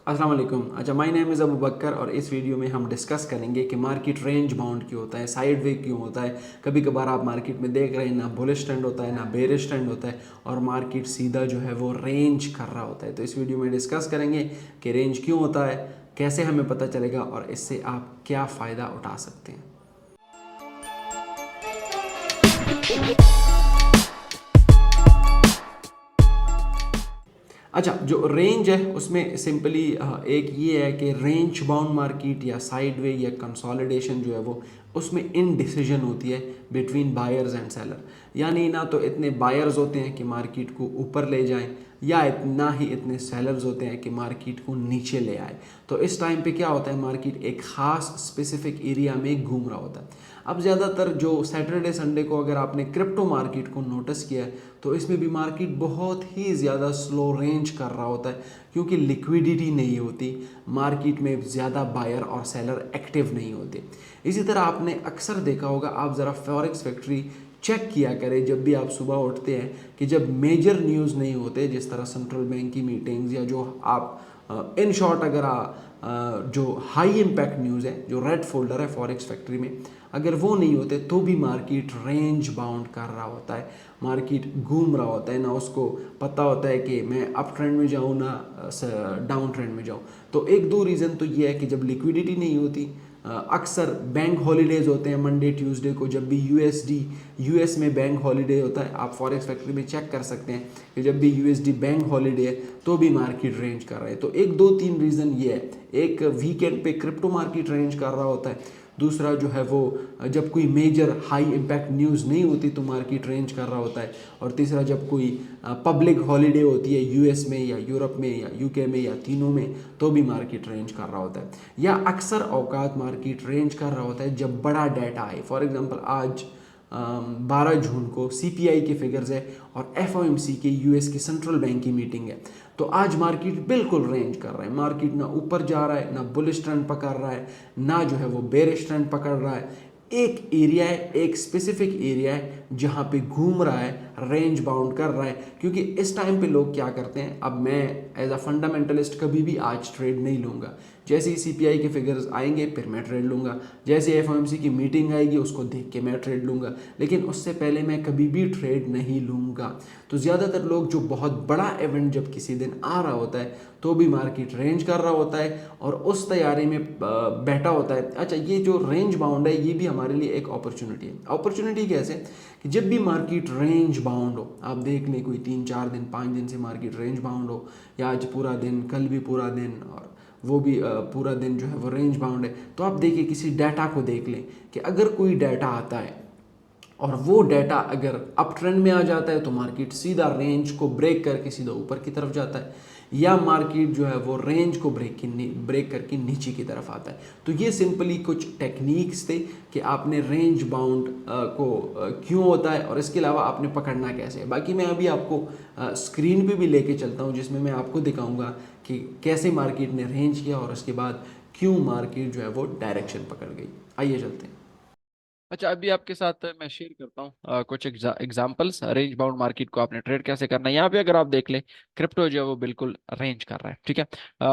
अस्सलाम वालेकुम। अच्छा, माय नेम इज़ अबू बकर और इस वीडियो में हम डिस्कस करेंगे कि मार्केट रेंज बाउंड क्यों होता है, साइड वे क्यों होता है। कभी कभार आप मार्केट में देख रहे हैं ना बुलिश ट्रेंड होता है ना बेरिश ट्रेंड होता है और मार्केट सीधा जो है वो रेंज कर रहा होता है। तो इस वीडियो में डिस्कस करेंगे कि रेंज क्यों होता है, कैसे हमें पता चलेगा और इससे आप क्या फ़ायदा उठा सकते हैं। अच्छा, जो रेंज है उसमें सिंपली एक ये है कि रेंज बाउंड मार्केट या साइडवे या कंसोलिडेशन जो है वो उसमें इनडिसीजन होती है बिटवीन बायर्स एंड सेलर। यानी ना तो इतने बायर्स होते हैं कि मार्केट को ऊपर ले जाएं या ना ही इतने सेलर्स होते हैं कि मार्केट को नीचे ले आए। तो इस टाइम पे क्या होता है, मार्केट एक ख़ास स्पेसिफिक एरिया में घूम रहा होता है। अब ज़्यादातर जो सैटरडे संडे को अगर आपने क्रिप्टो मार्केट को नोटिस किया है तो इसमें भी मार्केट बहुत ही ज़्यादा स्लो रेंज कर रहा होता है क्योंकि लिक्विडिटी नहीं होती, मार्केट में ज़्यादा बायर और सेलर एक्टिव नहीं होते। इसी तरह आपने अक्सर देखा होगा, आप ज़रा फॉरेक्स फैक्ट्री चेक किया करें जब भी आप सुबह उठते हैं कि जब मेजर न्यूज़ नहीं होते जिस तरह सेंट्रल बैंक की मीटिंग्स या जो आप इन शॉर्ट अगर जो हाई इम्पैक्ट न्यूज़ है, जो रेड फोल्डर है फॉरेक्स फैक्ट्री में, अगर वो नहीं होते तो भी मार्केट रेंज बाउंड कर रहा होता है, मार्केट घूम रहा होता है, ना उसको पता होता है कि मैं अप ट्रेंड में जाऊँ ना डाउन ट्रेंड में जाऊँ। तो एक दो रीज़न तो ये है कि जब लिक्विडिटी नहीं होती, अक्सर बैंक हॉलीडेज होते हैं मंडे ट्यूसडे को, जब भी यूएस में बैंक हॉलीडे होता है, आप फॉरेक्स फैक्ट्री में चेक कर सकते हैं कि जब भी यूएसडी बैंक हॉलीडे है तो भी मार्केट रेंज कर रहा है। तो एक दो तीन रीज़न ये है, एक वीकेंड पे क्रिप्टो मार्केट रेंज कर रहा होता है, दूसरा जो है वो जब कोई मेजर हाई इम्पैक्ट न्यूज़ नहीं होती तो मार्केट रेंज कर रहा होता है, और तीसरा जब कोई पब्लिक हॉलीडे होती है यूएस में या यूरोप में या यूके में या तीनों में तो भी मार्केट रेंज कर रहा होता है। या अक्सर औकात मार्केट रेंज कर रहा होता है जब बड़ा डाटा आए। फॉर एग्जांपल आज 12 जून को सीपीआई के फिगर्स है और एफओएमसी के यूएस की सेंट्रल बैंक की मीटिंग है। तो आज मार्केट बिल्कुल रेंज कर रहा है, मार्केट ना ऊपर जा रहा है ना बुलिश ट्रेंड पकड़ रहा है ना जो है वो बेरिश ट्रेंड पकड़ रहा है। एक एरिया है, एक स्पेसिफिक एरिया है जहाँ पे घूम रहा है, रेंज बाउंड कर रहा है। क्योंकि इस टाइम पे लोग क्या करते हैं, अब मैं एज अ फंडामेंटलिस्ट कभी भी आज ट्रेड नहीं लूँगा। जैसे ही सीपीआई के फिगर्स आएंगे फिर मैं ट्रेड लूँगा, जैसे एफओएमसी की मीटिंग आएगी उसको देख के मैं ट्रेड लूँगा, लेकिन उससे पहले मैं कभी भी ट्रेड नहीं लूँगा। तो ज़्यादातर लोग जो बहुत बड़ा इवेंट जब किसी दिन आ रहा होता है तो भी मार्केट रेंज कर रहा होता है और उस तैयारी में बैठा होता है। अच्छा, ये जो रेंज बाउंड है ये भी हमारे लिए एक अपॉर्चुनिटी है। अपॉर्चुनिटी कैसे कि जब भी मार्केट रेंज बाउंड हो, आप देख लें कोई 3 4 दिन 5 दिन से मार्केट रेंज बाउंड हो, या आज पूरा दिन, कल भी पूरा दिन और वो भी पूरा दिन जो है वो रेंज बाउंड है, तो आप देखिए किसी डाटा को देख लें कि अगर कोई डाटा आता है और वो डाटा अगर अप ट्रेंड में आ जाता है तो मार्केट सीधा रेंज को ब्रेक करके सीधा ऊपर की तरफ जाता है, या मार्केट जो है वो रेंज को ब्रेक करके नीचे की तरफ आता है। तो ये सिंपली कुछ टेक्निक्स थे कि आपने रेंज बाउंड को क्यों होता है और इसके अलावा आपने पकड़ना कैसे है। बाकी मैं अभी आपको स्क्रीन पे भी लेके चलता हूँ जिसमें मैं आपको दिखाऊंगा कि कैसे मार्केट ने रेंज किया और उसके बाद क्यों मार्केट जो है वो डायरेक्शन पकड़ गई। आइए चलते हैं। अच्छा, अभी आपके साथ मैं शेयर करता हूँ कुछ एग्जांपल्स रेंज बाउंड मार्केट को आपने ट्रेड कैसे करना है। यहाँ पे अगर आप देख ले, क्रिप्टो जो है वो बिल्कुल रेंज कर रहा है, ठीक है।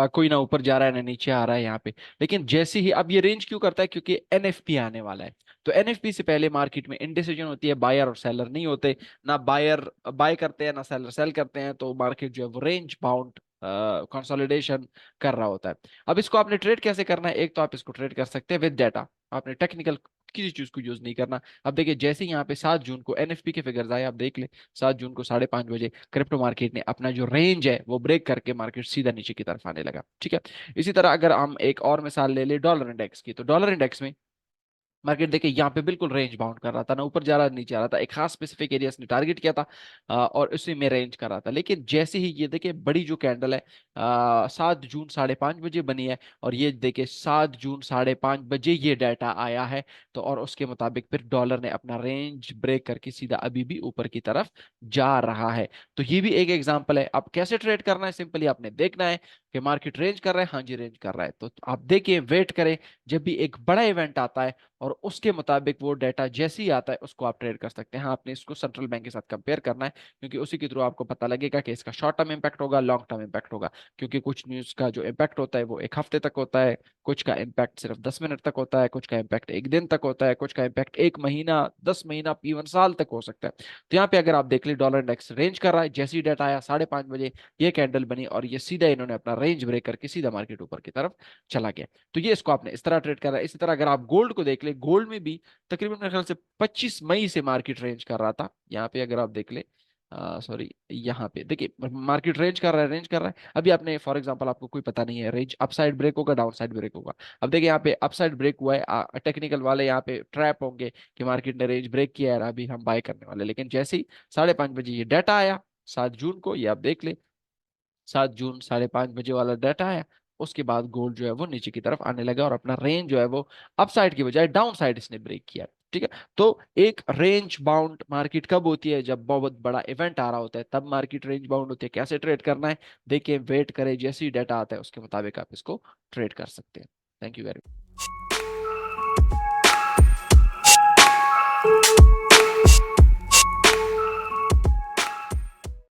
कोई ना ऊपर जा रहा है ना नीचे आ रहा है यहाँ पे। लेकिन जैसे ही अब ये रेंज क्यों करता है, क्योंकि एनएफपी आने वाला है। तो एनएफपी से पहले मार्केट में इनडिसीजन होती है, बायर और सेलर नहीं होते, ना बायर बाय करते हैं ना सेलर सेल करते हैं, तो मार्केट जो है वो रेंज बाउंड कंसोलिडेशन कर रहा होता है। अब इसको आपने ट्रेड कैसे करना है, एक तो आप इसको ट्रेड कर सकते हैं विद डाटा, आपने टेक्निकल किसी चीज को यूज नहीं करना। अब देखिए, जैसे ही यहाँ पे 7 जून को एनएफपी के फिगर्स आए, आप देख ले 7 जून को 5:30 बजे क्रिप्टो मार्केट ने अपना जो रेंज है वो ब्रेक करके मार्केट सीधा नीचे की तरफ आने लगा, ठीक है। इसी तरह अगर हम एक और मिसाल ले ले डॉलर इंडेक्स की, तो डॉलर इंडेक्स में मार्केट देखिए यहाँ पे बिल्कुल रेंज बाउंड कर रहा था, ना ऊपर जा रहा नीचे आ रहा था, एक खास स्पेसिफिक एरिया ने टारगेट किया था और उसी में रेंज कर रहा था। लेकिन जैसे ही ये देखिए बड़ी जो कैंडल है 7 जून 5:30 बजे बनी है, और ये देखिए 7 जून 5:30 बजे ये डाटा आया है, तो और उसके मुताबिक फिर डॉलर ने अपना रेंज ब्रेक करके सीधा अभी भी ऊपर की तरफ जा रहा है। तो ये भी एक एग्जाम्पल है। अब कैसे ट्रेड करना है, सिंपली आपने देखना है कि मार्केट रेंज कर रहा है, हाँ जी रेंज कर रहा है, तो आप देखिए वेट करें, जब भी एक बड़ा इवेंट आता है और उसके मुताबिक वो डाटा जैसे ही आता है उसको आप ट्रेड कर सकते हैं। हाँ, आपने इसको सेंट्रल बैंक के साथ कंपेयर करना है, क्योंकि उसी के थ्रू आपको पता लगेगा कि इसका शॉर्ट टर्म इम्पैक्ट होगा, लॉन्ग टर्म इम्पैक्ट होगा। क्योंकि कुछ न्यूज का जो इम्पैक्ट होता है वो एक हफ्ते तक होता है, कुछ का इम्पैक्ट सिर्फ 10 मिनट तक होता है, कुछ का इम्पैक्ट एक दिन तक होता है, कुछ का इम्पैक्ट एक महीना, 10 महीना, इवन साल तक हो सकता है। तो यहाँ पे अगर आप देख ले, डॉलर इंडेक्स रेंज कर रहा है, जैसी डाटा आया 5:30 बजे ये कैंडल बनी और ये सीधा इन्होंने अपना रेंज ब्रेक करके सीधा मार्केट ऊपर की तरफ चला गया। तो ये इसको आपने इस तरह ट्रेड करा है। इसी तरह अगर आप गोल्ड को देख ले, गोल्ड में भी तकरीबन मेरे ख्याल से 25 मई से मार्केट रेंज कर रहा था। यहाँ पे अगर आप देख ले, सॉरी, यहाँ पे देखिए मार्केट रेंज कर रहा है, रेंज कर रहा है। अभी आपने फॉर एग्जांपल, आपको कोई पता नहीं है रेंज अपसाइड ब्रेक होगा, डाउन साइड ब्रेक होगा। अब देखिए यहाँ पे अपसाइड ब्रेक हुआ है, टेक्निकल वाले यहाँ पे ट्रैप होंगे कि मार्केट ने रेंज ब्रेक किया है, अभी हम बाय करने वाले। लेकिन जैसे ही 5:30 बजे ये डाटा आया, 7 जून को, ये आप देख ले, 7 जून 5:30 बजे वाला डाटा है, उसके बाद गोल्ड जो है वो नीचे की तरफ आने लगा और अपना रेंज जो है वो अप साइड की बजाय डाउन साइड इसने ब्रेक किया। ठीक है, तो एक रेंज बाउंड मार्केट कब होती है? जब बहुत बड़ा इवेंट आ रहा होता है, तब मार्केट रेंज बाउंड होती है। कैसे ट्रेड करना है देखिए, वेट करें, जैसे ही डाटा आता है उसके मुताबिक आप इसको ट्रेड कर सकते हैं। Thank you very much.